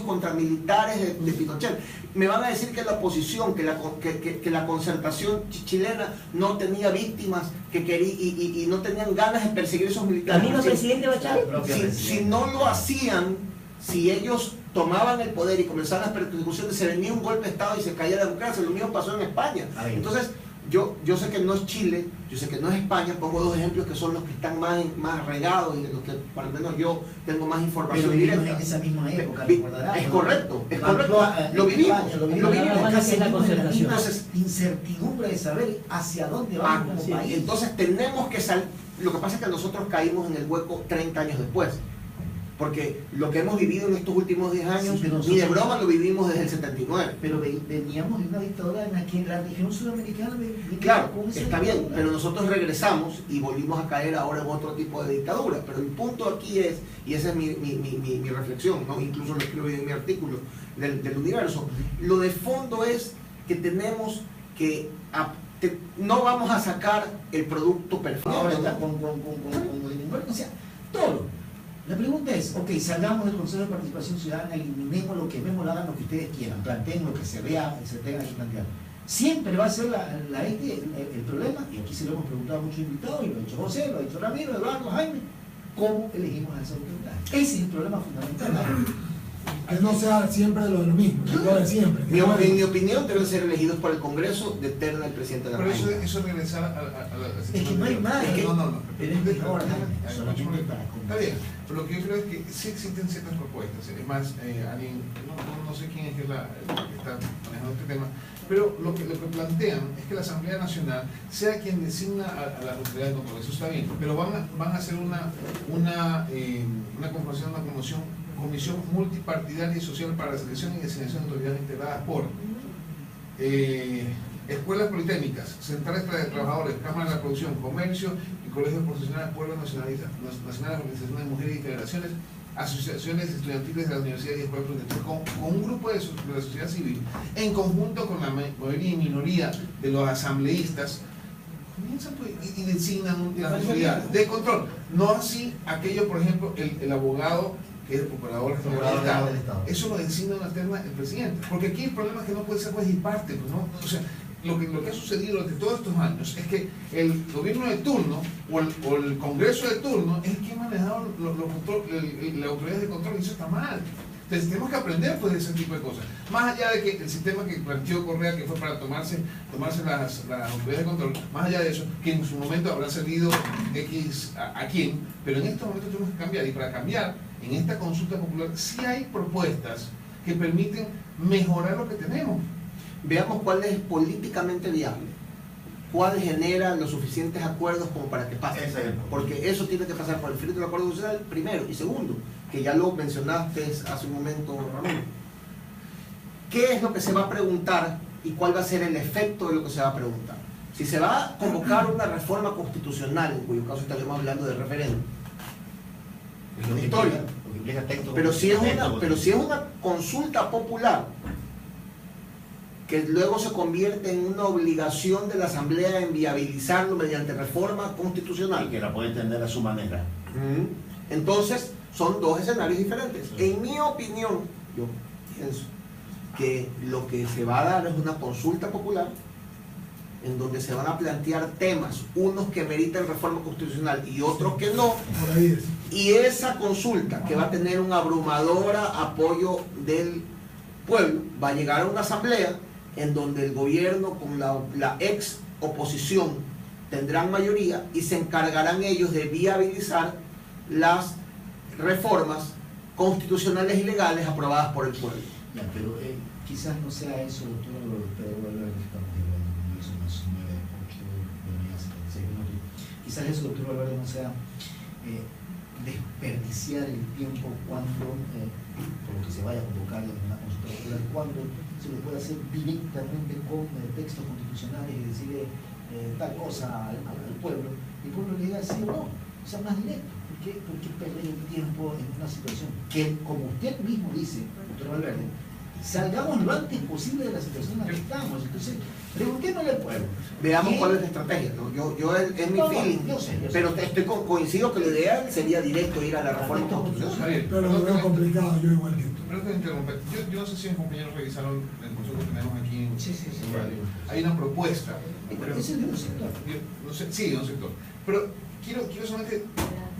contra militares de Pinochet. Me van a decir que la oposición, que la concertación chilena no tenía víctimas y no tenían ganas de perseguir a esos militares. ¿La misma presidente Bachelet? Si no lo hacían, si ellos tomaban el poder y comenzaban las persecuciones, se venía un golpe de Estado y se caía la democracia. Lo mismo pasó en España. Entonces, yo sé que no es Chile, yo sé que no es España, pongo dos ejemplos que son los que están más regados y de los que por lo menos yo tengo más información directa. En esa misma época, es correcto, lo vivimos. Entonces, incertidumbre de saber hacia dónde vamos como país. Entonces tenemos que salir. Lo que pasa es que nosotros caímos en el hueco 30 años después. Porque lo que hemos vivido en estos últimos 10 años, ni de broma lo vivimos desde el 79. Pero veníamos de una dictadura en la que la región sudamericana... Claro, está bien, pero nosotros regresamos y volvimos a caer ahora en otro tipo de dictadura. Pero el punto aquí es, y esa es mi reflexión, ¿no? Incluso lo escribo en mi artículo del Universo, lo de fondo es que tenemos que... no vamos a sacar el producto perfecto. Ahora está con o sea, todo. La pregunta es, ok, salgamos del Consejo de Participación Ciudadana, eliminemos lo que vemos, hagan lo que ustedes quieran, planteen lo que se vea, se tenga que plantear. Siempre va a ser el problema, y aquí se lo hemos preguntado a muchos invitados, y lo ha dicho José, lo ha dicho Ramiro, Eduardo, Jaime, ¿cómo elegimos a esa autoridad? Ese es el problema fundamental. Que no sea siempre lo mismo, lo de siempre. En mi opinión, deben ser elegidos por el Congreso de terna el presidente de la República. Pero eso regresar a la... Es que no hay más. No. Pero es mejor, solamente para... Está bien, pero lo que yo creo es que sí existen ciertas propuestas. Es más, alguien, no sé quién es que está manejando este tema, pero lo que plantean es que la Asamblea Nacional sea quien designa a las autoridades de control. Eso está bien, pero van a hacer una comisión multipartidaria y social para la selección y designación de autoridades integradas por escuelas politécnicas, centrales de trabajadores, cámaras de la producción, comercio y colegios profesionales, pueblos nacionales, organizaciones de mujeres y federaciones, asociaciones estudiantiles de las universidades y escuelas politécnicas, con un grupo de la sociedad civil, en conjunto con la mayoría y minoría de los asambleístas, comienzan y designan las autoridades de control. No así aquello, por ejemplo, el abogado que es el procurador general del Estado. Eso lo designa una terna el presidente. Porque aquí el problema es que no puede ser juez y parte, pues, ¿no? O sea, lo que ha sucedido durante todos estos años es que el gobierno de turno o el Congreso de turno es el que ha manejado la autoridad de control, y eso está mal. Entonces tenemos que aprender pues de ese tipo de cosas. Más allá de que el sistema que planteó Correa, que fue para tomarse las autoridades de control, más allá de eso, que en su momento habrá servido X a quién, pero en estos momentos tenemos que cambiar, y para cambiar, en esta consulta popular sí hay propuestas que permiten mejorar lo que tenemos. Veamos cuál es políticamente viable, cuál genera los suficientes acuerdos como para que pase. Porque eso tiene que pasar por el filtro del acuerdo social, primero. Y segundo, que ya lo mencionaste hace un momento, Ramón, ¿qué es lo que se va a preguntar y cuál va a ser el efecto de lo que se va a preguntar? Si se va a convocar una reforma constitucional, en cuyo caso estaríamos hablando de referéndum, es una historia. Pero si es una consulta popular que luego se convierte en una obligación de la Asamblea en viabilizarlo mediante reforma constitucional. Y que la puede entender a su manera. Entonces, son dos escenarios diferentes. En mi opinión, yo pienso que lo que se va a dar es una consulta popular en donde se van a plantear temas, unos que meritan reforma constitucional y otros que no. Y esa consulta, que va a tener un abrumador apoyo del pueblo, va a llegar a una asamblea en donde el gobierno con la ex oposición tendrán mayoría y se encargarán ellos de viabilizar las reformas constitucionales y legales aprobadas por el pueblo. Ya, pero quizás no sea eso, doctor Pedro Valverde, quizás eso, doctor Valverde, no sea desperdiciar el tiempo cuando, por lo que se vaya a convocar en una consulta popular, cuando se lo puede hacer directamente con textos constitucionales y decirle tal cosa al pueblo, y el pueblo le diga sí o no, o sea, más directo. ¿Por qué perder el tiempo en una situación que, como usted mismo dice, doctor Valverde, salgamos lo antes posible de la situación en la que estamos. Entonces, preguntémosle al pueblo. Veamos ¿Quién? cuál es la estrategia, ¿no? Yo es mi No, feeling, yo sé. pero coincido que lo ideal sería directo ir a la reforma constitucional. Javier, Pero lo veo complicado, yo igual que tú. Perdón que te interrumpa. Yo no sé si mis compañeros revisaron el consejo que tenemos aquí en Sí. radio. Hay una propuesta. Pero ese es de un sector. No sé, sí, de un sector. Pero quiero solamente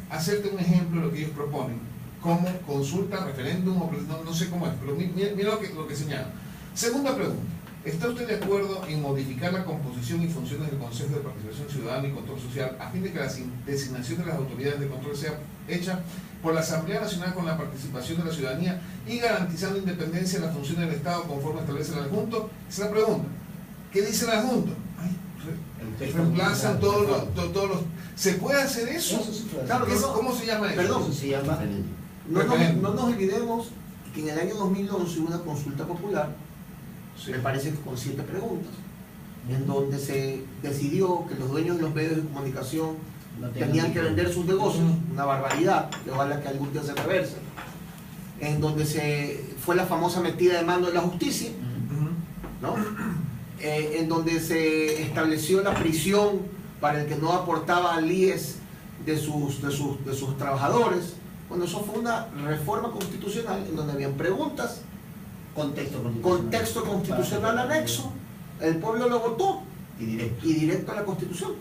hacerte un ejemplo de lo que ellos proponen, como consulta, referéndum, o no sé cómo es, pero mira lo que señala. Segunda pregunta. ¿Está usted de acuerdo en modificar la composición y funciones del Consejo de Participación Ciudadana y Control Social a fin de que la designación de las autoridades de control sea hecha por la Asamblea Nacional con la participación de la ciudadanía y garantizando independencia de las funciones del Estado conforme establece el adjunto? Esa es la pregunta. ¿Qué dice el adjunto? Reemplazan todos los... ¿Se puede hacer eso? Claro, ¿Cómo se llama eso? Perdón. Eso se llama No nos olvidemos que en el año 2011 hubo una consulta popular, Sí. me parece que con 7 preguntas, en donde se decidió que los dueños de los medios de comunicación no tenían que vender sus negocios, una barbaridad, que ojalá que algún día se reverse, en donde fue la famosa metida de mano de la justicia, ¿no? En donde se estableció la prisión para el que no aportaba al IES de sus trabajadores. Bueno, eso fue una reforma constitucional en donde habían preguntas, contexto constitucional anexo, el pueblo lo votó y directo a la Constitución.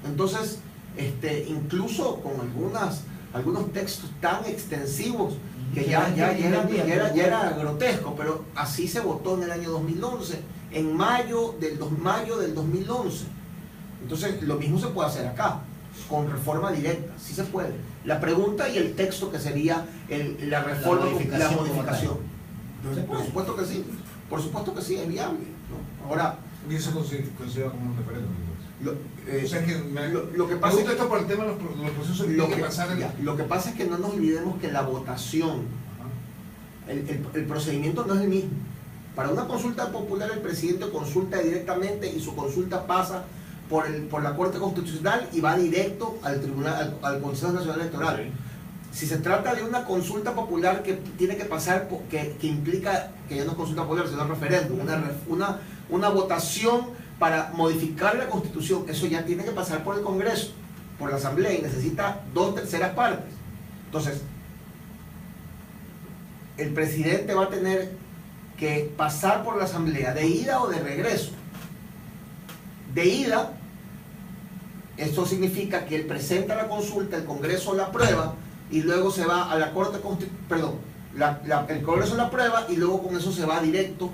Entonces, incluso con algunos textos tan extensivos que ya era grotesco, pero así se votó en el año 2011, en mayo del 2011. Entonces, lo mismo se puede hacer acá, con reforma directa, sí se puede. La pregunta y el texto que sería la reforma, la modificación. Por supuesto que sí, es viable, ¿no? Ahora, Y eso considera como un referéndum. lo O sea que lo que pasa es que esto por el tema de los procesos que tienen que pasar. lo que pasa es que no nos olvidemos que la votación, el procedimiento no es el mismo. Para una consulta popular el presidente consulta directamente y su consulta pasa por la Corte Constitucional y va directo al Tribunal, al Consejo Nacional Electoral. Sí. Si se trata de una consulta popular que tiene que pasar, que implica que ya no es consulta popular, sino referéndum, una votación para modificar la Constitución, eso ya tiene que pasar por el Congreso, por la Asamblea, y necesita 2/3 partes. Entonces, el presidente va a tener que pasar por la Asamblea, de ida o de regreso. De ida, esto significa que él presenta la consulta, el Congreso la aprueba, y luego se va a la Corte el Congreso la aprueba y luego con eso se va directo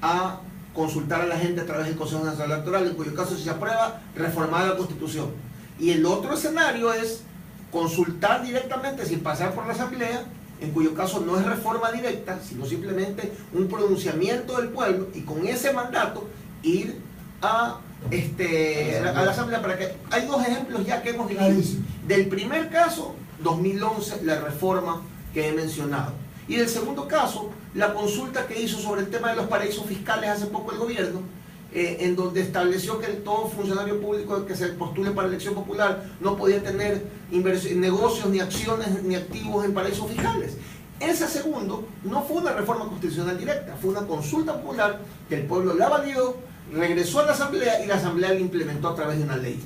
a consultar a la gente a través del Consejo Nacional Electoral, en cuyo caso si se aprueba, reformar la Constitución. Y el otro escenario es consultar directamente sin pasar por la Asamblea, en cuyo caso no es reforma directa, sino simplemente un pronunciamiento del pueblo, y con ese mandato ir a la Asamblea. Para que hay 2 ejemplos ya que hemos vivido. Del primer caso, 2011, la reforma que he mencionado, y del segundo caso, la consulta que hizo sobre el tema de los paraísos fiscales hace poco el gobierno, en donde estableció que todo funcionario público que se postule para elección popular no podía tener negocios, ni acciones, ni activos en paraísos fiscales. Ese segundo no fue una reforma constitucional directa, fue una consulta popular que el pueblo la validó, regresó a la Asamblea y la Asamblea la implementó a través de una ley.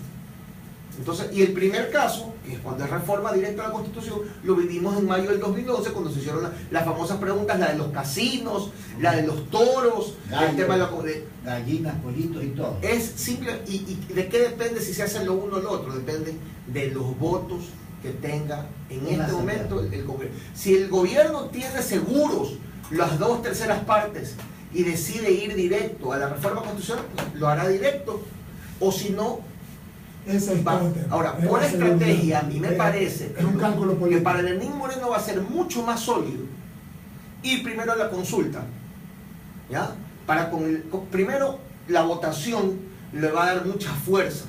Entonces, y el primer caso, que es cuando es reforma directa a la Constitución, lo vivimos en mayo del 2011, cuando se hicieron las famosas preguntas, la de los casinos, la de los toros, el tema de gallinas, pollitos y todo. Es simple. ¿Y de qué depende si se hace lo uno o lo otro? Depende de los votos que tenga en este momento el Congreso. Si el gobierno tiene seguros las 2/3 partes y decide ir directo a la reforma constitucional, lo hará directo, o si no, ahora, por estrategia, a mí me parece que para Lenín Moreno va a ser mucho más sólido ir primero a la consulta, ¿ya? Primero, la votación le va a dar mucha fuerza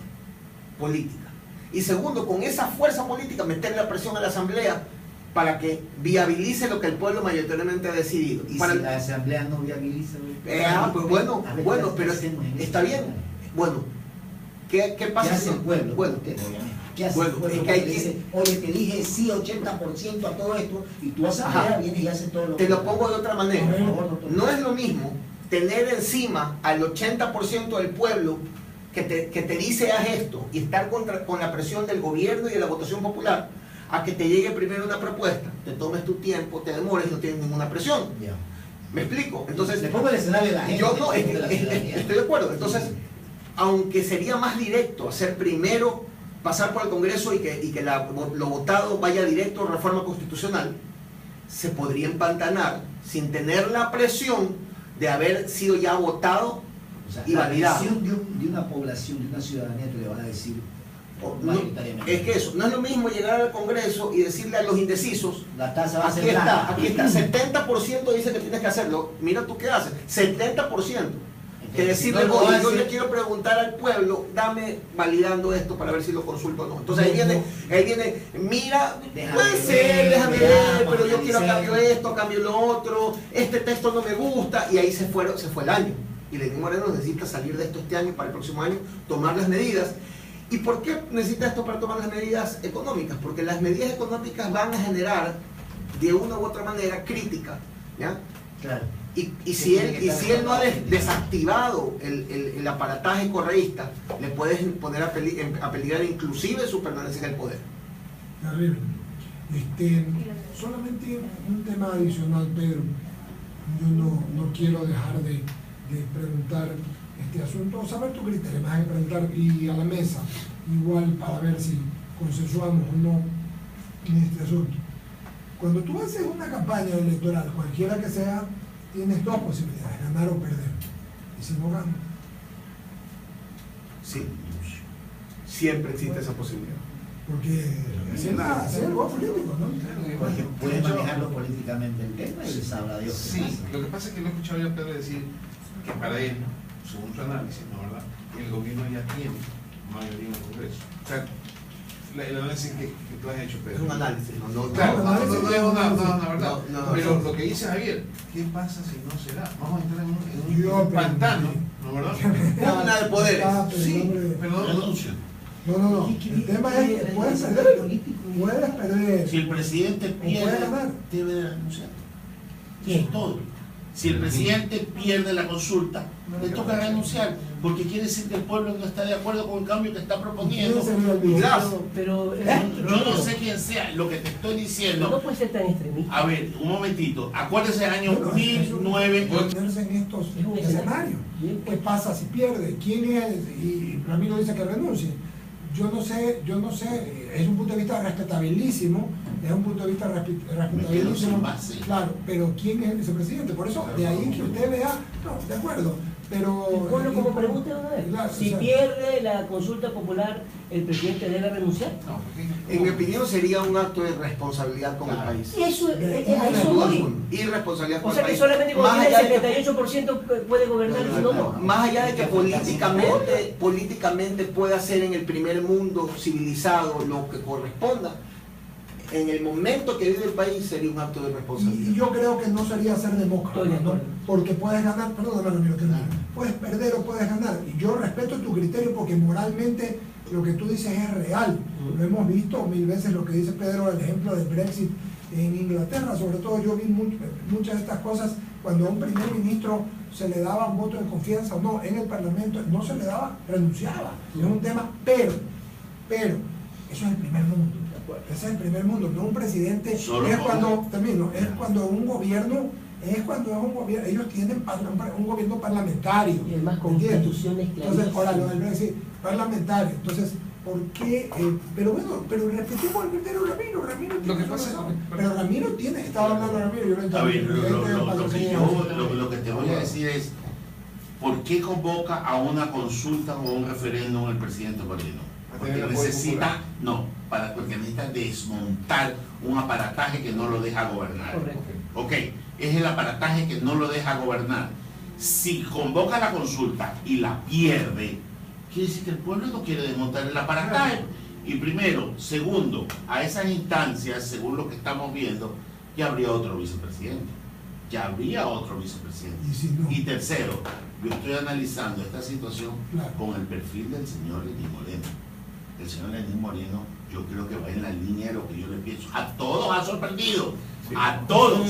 política, y segundo, con esa fuerza política meter la presión a la Asamblea para que viabilice lo que el pueblo mayoritariamente ha decidido. ¿Y si la Asamblea no viabiliza? Pues bueno, pero está bien. Bueno, ¿qué pasa? ¿Qué hace el pueblo? Bueno, ¿Qué hace Bueno, el pueblo es que cuando hay que- dice, oye, te dije sí 80% a todo esto, y tú asamblea, Ajá. vienes y haces todo lo Te que... lo pongo de otra manera. Por favor, doctor. No es lo mismo tener encima al 80% del pueblo que te dice haz esto y estar con la presión del gobierno y de la votación popular, a que te llegue primero una propuesta, te tomes tu tiempo, te demores y no tienes ninguna presión. Ya. ¿Me explico? Entonces, Le pongo el escenario de la gente. yo no, le pongo de la ciudadanía. estoy de acuerdo. Entonces, aunque sería más directo hacer primero, pasar por el Congreso y que lo votado vaya directo a reforma constitucional, se podría empantanar sin tener la presión de haber sido ya votado O sea, y la validado. presión de una población, de una ciudadanía que le van a decir No, mayoritariamente. es que eso, no es lo mismo llegar al Congreso y decirle a los indecisos, La tasa va a ser aquí está, 70% dice que tienes que hacerlo, mira tú qué haces, 70%. Que decirle, no lo oye, yo hace- le quiero preguntar al pueblo, dame validando esto para ver si lo consulto o no. Entonces ahí viene, mira, Déjame puede ver, ser, déjame ver, veamos, pero yo quiero analicemos. cambio esto, cambio lo otro, este texto no me gusta, y ahí se fue el año. Y Lenín Moreno necesita salir de esto este año para el próximo año, tomar las medidas. ¿Y por qué necesita esto para tomar las medidas económicas? Porque las medidas económicas van a generar de una u otra manera crítica, ¿ya? Claro. Y si él no ha desactivado el aparataje correísta, le puedes poner a peligrar inclusive su permanencia en el poder. Terrible. Solamente un tema adicional, Pedro. Yo no quiero dejar de preguntar este asunto, o saber tu criterio, me vas a preguntar y a la mesa, igual para ver si consensuamos o no en este asunto. Cuando tú haces una campaña electoral, cualquiera que sea, tienes dos posibilidades, ganar o perder. Y si no ganas, Sí, siempre existe esa posibilidad. porque así es el juego político, ¿no? Porque puede manejarlo políticamente el tema y sabrá Dios qué Sí, pasa. lo que pasa es que lo he escuchado yo a Pedro decir que para él, según su análisis, ¿no, verdad? El gobierno ya tiene mayoría en el Congreso. O sea, el análisis que tú has hecho, Pedro. Es un análisis, no. Claro, No, no es una verdad. No, Pero lo que dice Javier, ¿qué pasa si no se da? Vamos a entrar en Yo un pantano, ¿no, verdad? Pugna de poderes. Sí, pero Renuncio. No. El tema es que puedes perder. Si el presidente puede pierde, ganar. debe de renunciar. Eso es todo. Si el presidente pierde la consulta, le toca renunciar, porque quiere decir que el pueblo no está de acuerdo con el cambio que está proponiendo. ¿Quién sería el líder? Claro. Pero Yo no sé quién sea, lo que te estoy no diciendo. puede ser tan extremista. A ver, un momentito. Acuérdese del año Bueno, eso- 1009. ponerse en estos Es un escenarios. Bien. ¿Qué pasa si pierde? ¿Quién es? Y Ramiro dice que renuncie. Yo no sé, es un punto de vista respetabilísimo, es un punto de vista respetabilísimo, sin base. claro, pero ¿quién es el vicepresidente? Por eso, de ahí que usted vea, no, de acuerdo, pero... El pueblo como pregunta de una vez. Claro, Si o sea, pierde la consulta popular, ¿el presidente debe renunciar? no, En mi opinión sería un acto de responsabilidad con el Claro. país. Y eso, a Sin eso duda voy. alguna. Irresponsabilidad O con sea el que país. solamente cuando Más tiene allá de el que- 78% puede gobernar, si no, no. Más allá de que políticamente pueda ser en el primer mundo civilizado lo que corresponda, en el momento que vive el país sería un acto de y responsabilidad. yo creo que no sería ser demócrata, Estoy de ¿no? acuerdo. Porque puedes ganar, perdóname Ramiro, puedes perder o puedes ganar. Y yo respeto tu criterio porque moralmente lo que tú dices es real. Lo hemos visto mil veces lo que dice Pedro, el ejemplo del Brexit en Inglaterra, sobre todo yo vi muchas de estas cosas cuando a un primer ministro se le daba un voto de confianza o no en el Parlamento, no se le daba, renunciaba. Es un tema, pero, eso es el primer mundo. Ese es el primer mundo, no un presidente, Solo es con- cuando, termino, es cuando un gobierno, ellos tienen un gobierno parlamentario. Y además ¿entiendes? constituciones Entonces, ahora lo clarísimas. del Brexit, parlamentario. Entonces, ¿por qué? Pero bueno, pero repetimos el criterio de Ramiro. Ramiro Lo tiene que pasa razón. es- Pero Ramiro tiene, estaba hablando Ramiro, yo lo A entendí. ver, porque ahí te lo pasó, que señor. lo que te voy a decir es, ¿por qué convoca a una consulta o un referéndum el presidente Moreno? A Porque tener apoyo necesita, porque necesita desmontar un aparataje que no lo deja gobernar. Correcto. Ok, es el aparataje que no lo deja gobernar. Si convoca la consulta y la pierde, quiere decir que el pueblo no quiere desmontar el aparataje. Y primero, segundo, a esas instancias, según lo que estamos viendo, ya habría otro vicepresidente. Ya habría otro vicepresidente. Y si no, Y tercero, yo estoy analizando esta situación Claro. con el perfil del señor Lenín Moreno. el señor Lenín Moreno, yo creo que va en la línea de lo que yo le pienso. A todos ha sorprendido, a todos.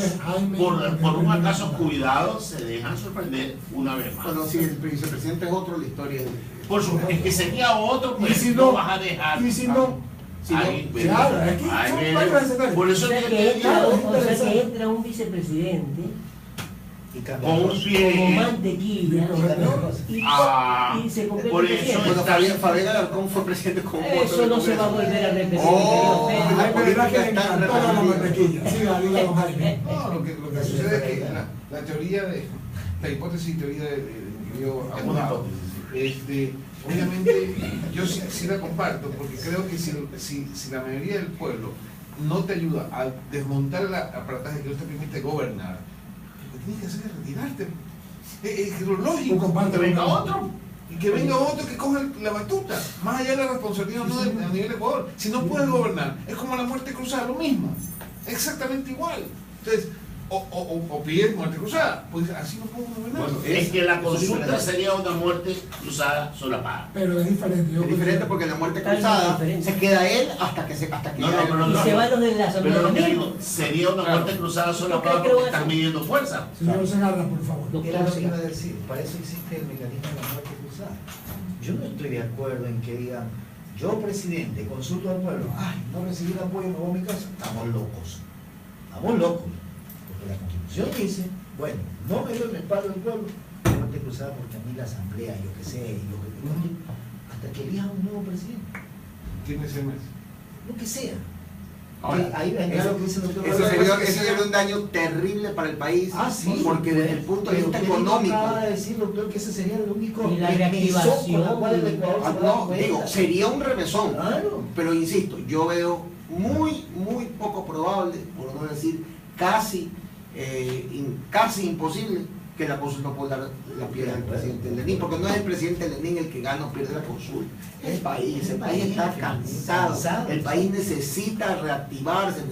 Por un acaso cuidado, se dejan sorprender una vez más. Bueno, si el vicepresidente es otro, la historia Por supuesto, es que sería otro, ¿Y pues si no no? vas a dejar. Y si no, Ahí, Sí, claro, es que ahí son viene. varios escenarios. Por eso O sea es que que entra, claro, o sea que entra un vicepresidente Y cambia con un cosas. como pie. mantequilla Y cambia cosas. y se convierte por en eso presidente. Bueno, Fabián Alarcón fue presidente con un voto Eso del no se va a Congreso. volver a repetir. Oh, querido Ay, Pedro. pero era que le Está encantó la repartida. mantequilla. Siga, diga, don Jaime. No, lo que sucede es que la teoría de la hipótesis y teoría de mi querido Es una abogado, hipótesis. obviamente yo sí la comparto, porque creo que si la mayoría del pueblo no te ayuda a desmontar el aparataje que no te permite gobernar, lo que tienes que hacer es retirarte. Es lo Tú lógico. compartes Que venga con- otro. Y que venga otro que coja la batuta, más allá de la responsabilidad no a nivel de Ecuador. Si no puedes gobernar, es como la muerte cruzada, lo mismo, exactamente igual. Entonces, o pides muerte cruzada, pues así no podemos gobernar. Bueno, Es que la eso es consulta diferente. sería una muerte cruzada solapada. Pero es diferente. Yo Es diferente porque en la muerte Totalmente cruzada diferente. se queda él hasta que No, ya no, él- Y no, se no. van los de la Asamblea Pero lo que también. digo, sería una muerte cruzada solapada ¿Por qué creo porque eso? están midiendo fuerza. Señor Segarra, por favor. Era lo que iba a decir, para eso existe el mecanismo de la muerte cruzada. Yo no estoy de acuerdo en que digan, yo presidente, consulto al pueblo, ay, no recibí el apoyo, me voy a mi casa. Estamos locos. Estamos locos. Porque la Constitución dice, bueno, no me dio el respaldo del pueblo, muerte cruzada porque a mí la asamblea, yo qué sé, hasta que elija un nuevo presidente, Tiene ese mes. lo que sea. Ahora, Ahí vendrá eso- lo que dice el doctor Eso Rodríguez. sería un daño terrible para el país, Ah, sí. porque desde el punto de Pero vista usted económico, acaba de decir, doctor, que ese sería el único Y la remisor reactivación con la cual el Ecuador se va a dar no, cuenta. digo, sería un remesón, Claro. pero insisto, yo veo muy poco probable, por no decir casi imposible, que la consulta popular la pierda el presidente Lenín, porque no es el presidente Lenín el que gana o pierde la consulta, es el país está cansado, el país necesita reactivarse,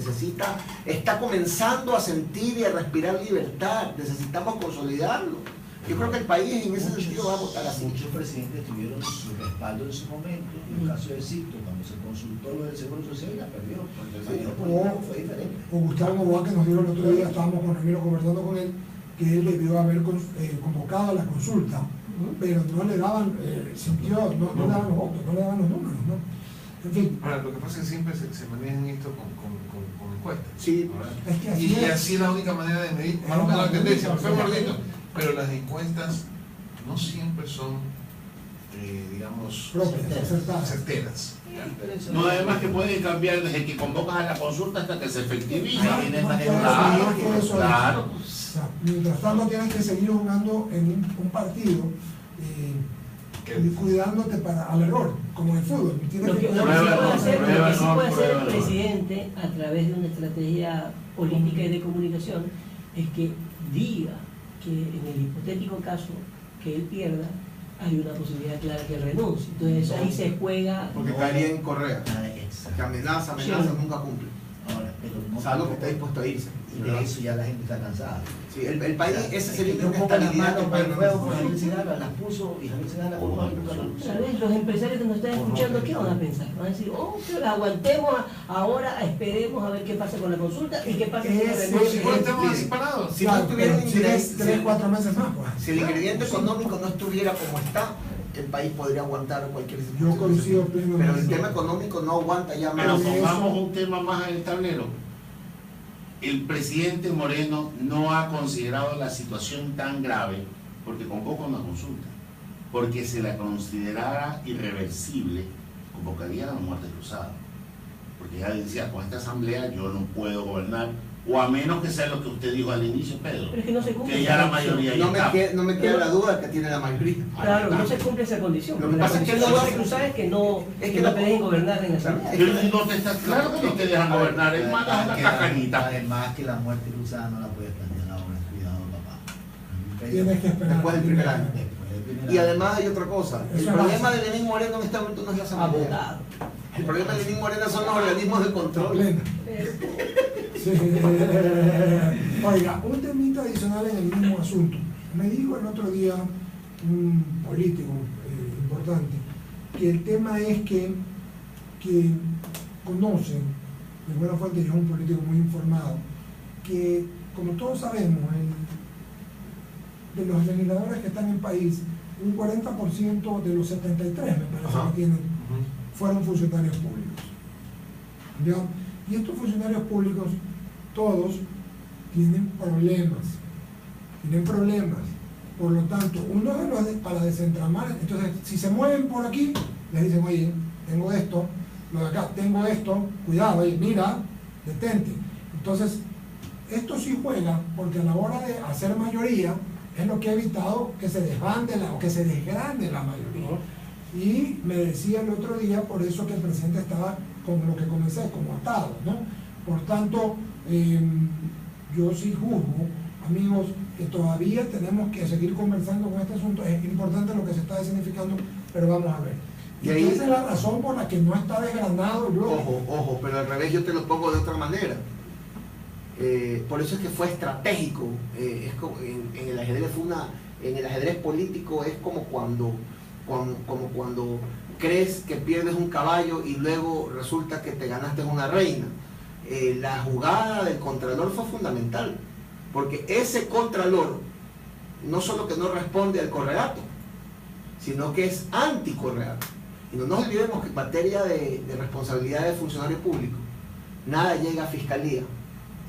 está comenzando a sentir y a respirar libertad, necesitamos consolidarlo. Yo creo que el país en ese sentido va a votar así. Muchos presidentes tuvieron su respaldo en su momento. En el caso de Cito, cuando se consultó lo del Seguro Social, la perdió. Porque el mayor político fue diferente. O Gustavo Novoa, que nos dio el otro día, estábamos con Ramiro conversando con él, que él debió haber convocado a la consulta, pero no le daban sentido, no le daban los votos, no le daban los números, ¿no? En fin, Ahora, lo que pasa es que siempre se manejan esto con encuestas. Sí, ¿verdad? es que así Y es. así es la única manera de medir más o Es menos la la tendencia. única Me fue manera. gordito. Pero las encuestas no siempre son, digamos, Propias, acertadas. certeras. No, además que pueden cambiar desde que convocas a la consulta hasta que se efectiviza. Ah, viene más más que eso, Claro, más que eso, claro. o sea, mientras tanto tienes que seguir jugando en un partido y cuidándote al error, como en el fútbol. Tienes Lo que sí Prueba, puede hacer, lo que sí no, puede hacer el prueba, no. presidente a través de una estrategia política y de comunicación es que diga que en el hipotético caso que él pierda, hay una posibilidad clara que él renuncie. Entonces ahí se juega. porque caería en Correa, Ah, que exacto. amenaza, Sí. nunca cumple, Ahora, pero no salvo que está dispuesto a irse. y de eso ya la gente está cansada. Sí, el país, ese sería no una ponga las estabilidad manos que para el el fuego, país porque Javier Segarra las puso y Javier Segarra puso ahí nunca lo Tal vez los empresarios que nos están escuchando, ¿qué van a pensar? Van a decir, oh, pero aguantemos ahora, esperemos a ver qué pasa con la consulta y qué pasa con la Ese Pero si renuncia. no estamos así parados. Si no Claro, tuviera pero un tienes interés, 3, 4 meses más, pues. si el ingrediente económico no estuviera como está, el país podría aguantar cualquier Yo coincido plenamente. pero el tema económico no aguanta ya Pero más. pongamos un tema más en el tablero. El presidente Moreno no ha considerado la situación tan grave porque convoca una consulta. Porque si la considerara irreversible, convocaría a la muerte cruzada. Porque ya decía, con esta asamblea yo no puedo gobernar, o a menos que sea lo que usted dijo al inicio, Pedro, Pero es que no se cumple. que ya esa la condición. mayoría No ya está. no me queda la duda que tiene la mayoría. Claro, no se cumple esa condición. Lo que La pasa es que condición no de va- la cruzada es que no, es que que no la- te dejen gobernar en la asamblea. Pero no te está claro que no te dejan gobernar, es más una cacañita. Además que la muerte cruzada no la puedes plantear ahora, cuidado papá. Tienes que esperar. Después del primer año. Después del primer Y año. además hay otra cosa. El Eso es problema básico. de Lenín Moreno en este momento no es la asamblea. Abogado. El problema de Lenín Moreno son los organismos de control. Plena. Sí. Oiga, un temita adicional en el mismo asunto. Me dijo el otro día un político importante que el tema es que que conocen de buena fuente, yo soy un político muy informado, que como todos sabemos, de los legisladores que están en el país, un 40% de los 73, me parece que tienen, fueron funcionarios públicos. ¿Ya? Y estos funcionarios públicos, todos tienen problemas. Por lo tanto, uno de los para desentramar, entonces, si se mueven por aquí, les dicen, oye, tengo esto, lo de acá, tengo esto, cuidado, oye, mira, detente. Entonces, esto sí juega, porque a la hora de hacer mayoría, es lo que ha evitado que se desbande o que se desgrande la mayoría. Y me decía el otro día, por eso que el presidente estaba con lo que comencé, como atado, ¿no? Por tanto, yo sí juzgo, amigos, que todavía tenemos que seguir conversando con este asunto. Es importante lo que se está significando, pero vamos a ver. Y ahí, esa es la razón por la que no está desgranado el bloque. Ojo, pero al revés yo te lo pongo de otra manera. Por eso es que fue estratégico. Es como, en el ajedrez en el ajedrez político es como cuando crees que pierdes un caballo y luego resulta que te ganaste una reina. La jugada del contralor fue fundamental, porque ese contralor no solo que no responde al correlato, sino que es anticorrelato. Y no nos olvidemos que en materia de responsabilidad de funcionario público, nada llega a fiscalía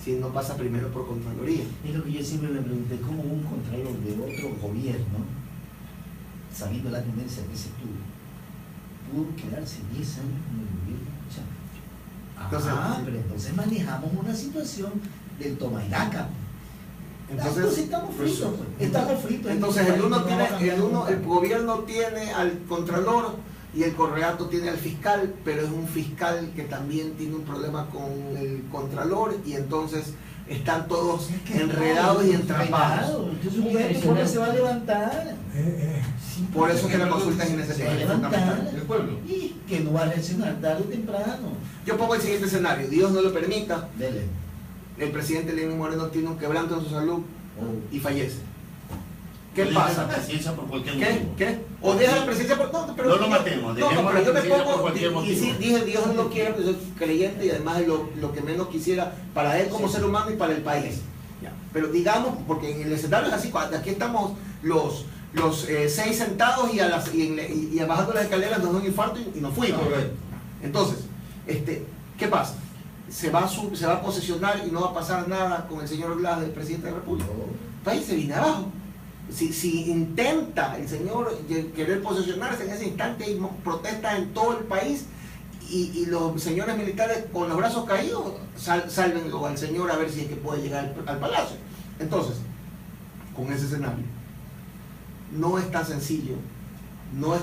si no pasa primero por Contraloría. Es lo que yo siempre me pregunté, ¿cómo un contralor de otro gobierno, sabiendo la tendencia que se tuvo, pudo quedarse 10 años en el gobierno? O sea, pero entonces manejamos una situación del toma y daca. Entonces estamos fritos, pues. Estamos fritos. Entonces el gobierno tiene al contralor y el correlato tiene al fiscal, pero es un fiscal que también tiene un problema con el contralor y entonces están todos enredados y entrapados. Entonces ¿cómo se va a levantar? Por eso que la consulta es innecesaria. El pueblo. Y que no va a reaccionar tarde o temprano. Yo pongo el siguiente escenario, Dios no lo permita, Dele. el presidente Lenín Moreno tiene un quebranto en su salud y fallece. ¿Qué pasa? La presidencia por cualquier motivo. ¿Qué? O deja la presidencia por todo, pero no lo matemos, dejemos la presidencia por cualquier motivo. Y sí, dije, Dios no lo quiere, yo soy creyente y además es lo que menos quisiera para él como ser humano y para el país. Ya. Pero digamos, porque en el escenario es así, aquí estamos los 6 sentados y bajando las escaleras nos da un infarto y nos fuimos. Entonces, ¿qué pasa? Se va a posesionar y no va a pasar nada con el señor Glass, el presidente de la República. El país se viene abajo. Si intenta el señor querer posesionarse en ese instante, hay protestas en todo el país y los señores militares con los brazos caídos sálvenlo al señor a ver si es que puede llegar al palacio. Entonces, con ese escenario, no es tan sencillo, no es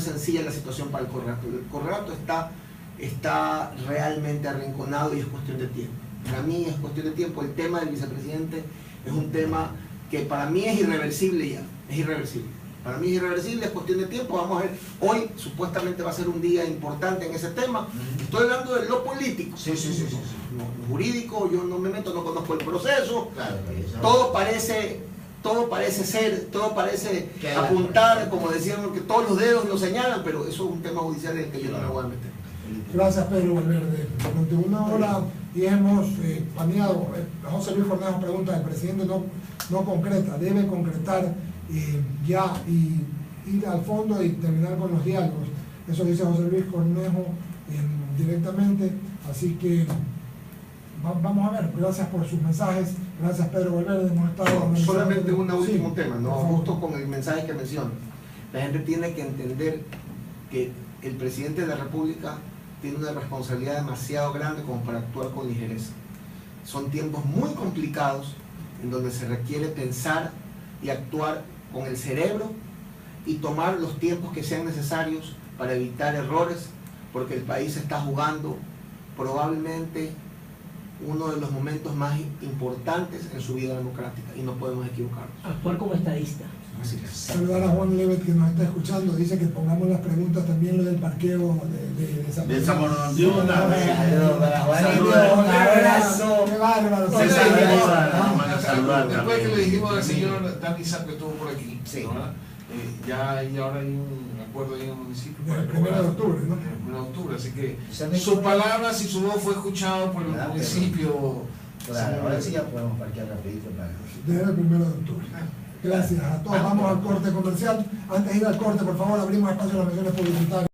sencilla la situación para el correlato. El correlato está realmente arrinconado y es cuestión de tiempo. Para mí es cuestión de tiempo. El tema del vicepresidente es un tema que para mí es irreversible ya, es irreversible. Para mí es irreversible, es cuestión de tiempo. Vamos a ver, hoy supuestamente va a ser un día importante en ese tema. Estoy hablando de lo político. Sí. No, lo jurídico, yo no me meto, no conozco el proceso. Claro, todo parece apuntar, como decían, que todos los dedos lo señalan, pero eso es un tema judicial en el que yo no me voy a meter. Gracias, Pedro Valverde. Durante 1 hora y hemos planeado, José Luis Cornejo pregunta, el presidente no concreta, debe concretar ya y ir al fondo y terminar con los diálogos. Eso dice José Luis Cornejo directamente, así que vamos a ver. Gracias por sus mensajes, gracias Pedro Valverde, hemos estado... Solamente un último sí, tema, ¿no? Justo con el mensaje que menciona. La gente tiene que entender que el presidente de la República tiene una responsabilidad demasiado grande como para actuar con ligereza. Son tiempos muy complicados en donde se requiere pensar y actuar con el cerebro y tomar los tiempos que sean necesarios para evitar errores, porque el país está jugando probablemente uno de los momentos más importantes en su vida democrática y no podemos equivocarnos. Actuar como estadista. Así es. Saludar a Juan Levet que nos está escuchando, dice que pongamos las preguntas también lo del parqueo de Zamoronduna. Un abrazo. Qué bárbaro. Después que le dijimos al señor Dani Sapp que estuvo por aquí, sí, y ahora hay un acuerdo ahí en el municipio. Del 1 de octubre, ¿no? Del 1 de octubre, así que O sea, sus palabras y su voz fue escuchado por el Claro, municipio. Claro, ahora sí ya podemos parquear rapidito para... Desde el 1 de octubre. Gracias a todos. Vamos al corte comercial. Antes de ir al corte, por favor, abrimos espacio a las menciones publicitarias.